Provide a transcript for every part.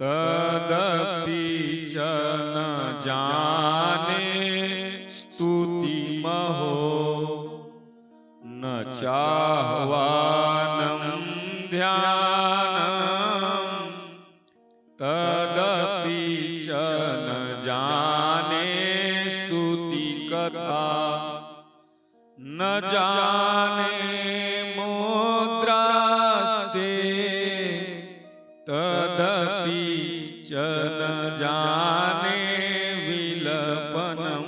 तदपि च न जाने स्तुति महो न चाह्वानं ध्यानम् तदपि च न जाने स्तुति कथा न जाने मुद्रास्ते तदपि च न जाने विलपनं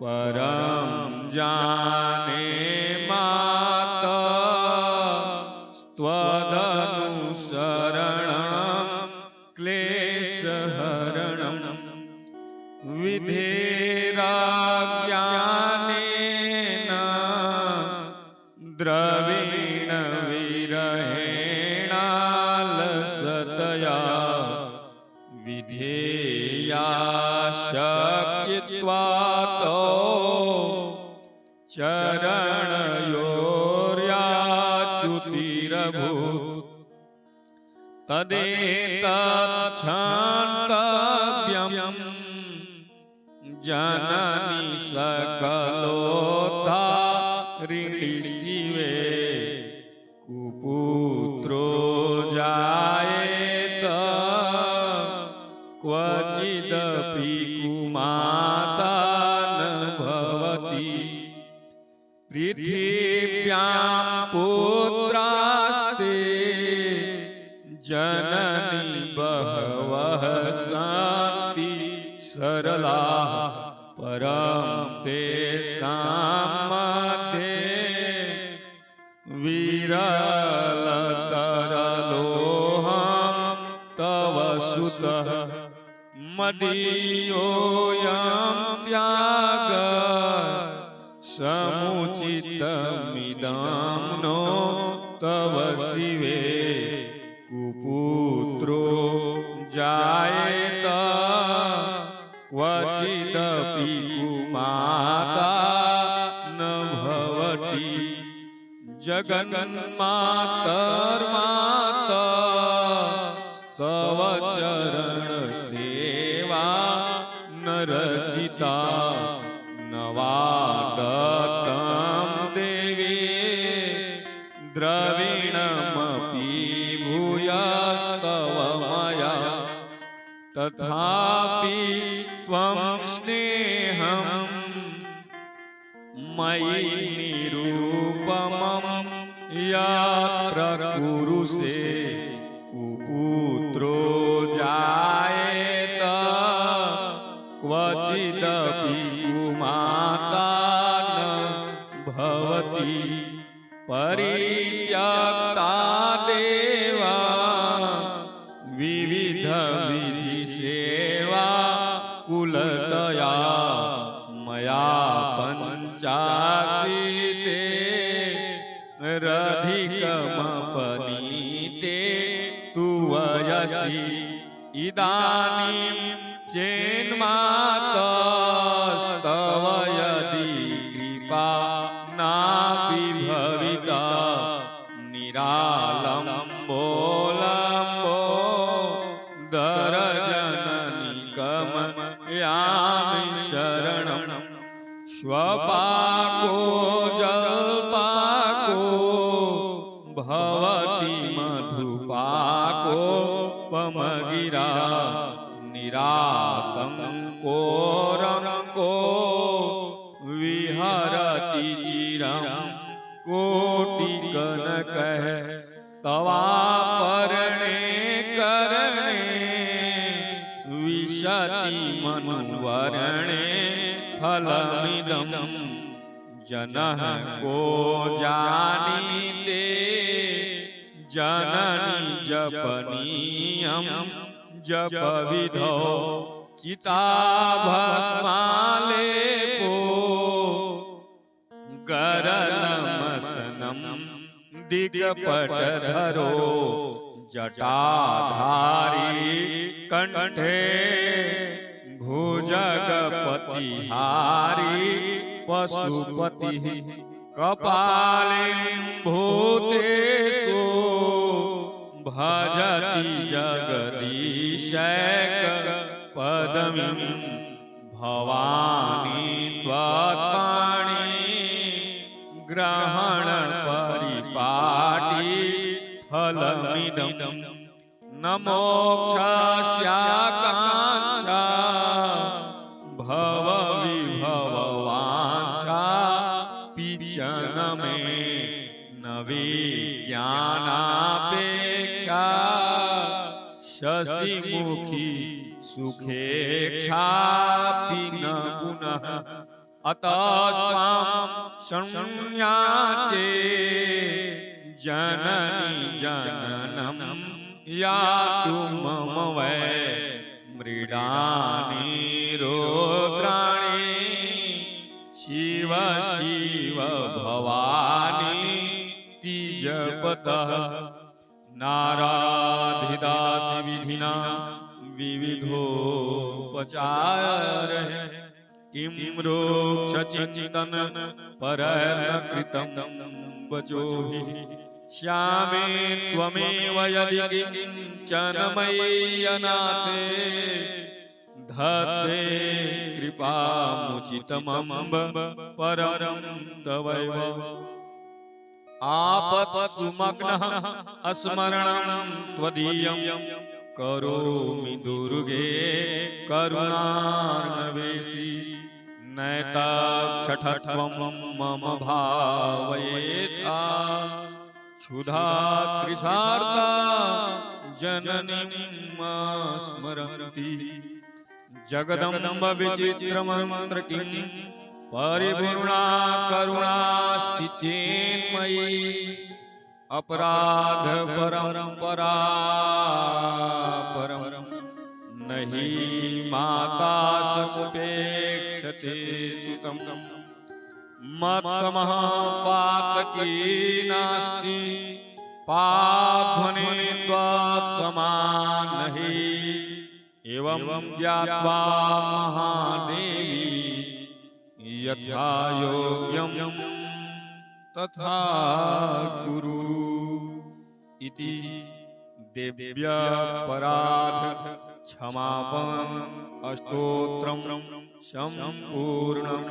परं जाने मातस्त्वदनुसरणं क्लेशहरणं विधेराज्ञानेन द्रवीण विरहेणालसतया विधेया शक्यत्वातो चरणयोर्याच्युतिरभूत् तदेतच्छन्तव्यं जननी सकलोद्धारिणी शिवे कुपुत्रो जायेत क्वचिदपि कुमाता न भवति पृथिव्यां पुत्रास्ते जननी बहवः सन्ति सरलाः परं तेषां मध्ये विरलतरलोऽहं तव सुतः मदीयोऽयं त्यागः समुचितमिदं नो तव शिवे कुपुत्रो जायेत क्वचिदपि कुमाता न भवति जगन्मातर्मातस्तव चरणसेवा न रचिता न वा दत्तं देवी द्रविणमपि भूयस्तव मया तथापि त्वं स्नेहं मयि निरूपमं यत्र कुरुषे कुपुत्रो जायेत क्वचिदपि कुमाता न भवति परित्यक्ता देवा विविधविधिसेवा कुलतया मया पञ्चाशीते रधिकमपनीते तु वयसि इदानीं चेन्मातस्तव यदि कृपा नापि भविता निरालम्बो लम्बो दरजननिकमयामि शरणं स्वपाको जल्पाको भवति मधुपाको पमगिरा निरातङ्को रङ्को विहरति चिरं कोटिकनकः तवापर्णे करणे विशति मनुवर्णे फलमिदं जनः को जानीते जननी जपनीयं जपविधौ चिताभस्मालेपो गरलमसनं दिगपटधरो जटाधारी कंठे भुजगपतिहारी पशुपति कपालिं भूतेषु भजति जगदीश पदवीं भवानी त्वत्पाणि ग्रहण परिपाटी फलमिदं न मोक्षस्याकाङ्क्षा भव विभववाञ्छा पिचन मे न विज्ञानापेक्षा शशिमुखी सुखेक्षापि न पुनः अतस्त्वां शृण्वाचे जननी जननं यातु मम वै मृडानि रुद्राणि शिव शिव भवानी तिजपतः नाराधिदासि विधिना विविधोपचारः किं रोक्षचिन्तन परैर्न कृतं वचोभिः श्यामे त्वमेव यदि किञ्चन मय्यनाथे धत्से कृपामुचितमम्ब परं तवैव आपत्सुमग्नः अस्मरणं त्वदीयं करोमि दुर्गे करुणार्णवेशी नैताक्षठत्वं मम भावयेथा क्षुधा तृषार्ता जननीं स्मरन्ति जगदम्ब विचित्रमन्त्र किं परिपूर्णा करुणास्ति चेन्मयी अपराध परंपरा परम नहीं माता समुपेक्षते सुतम मत्समः पातकी नास्ति पाध्वने त्वत्समान नहीं एवं ज्ञात्वा महादेवी यथा योग्यं तथा कुरु इति देव्यापराध क्षमापण अष्टोत्रं संपूर्णम्।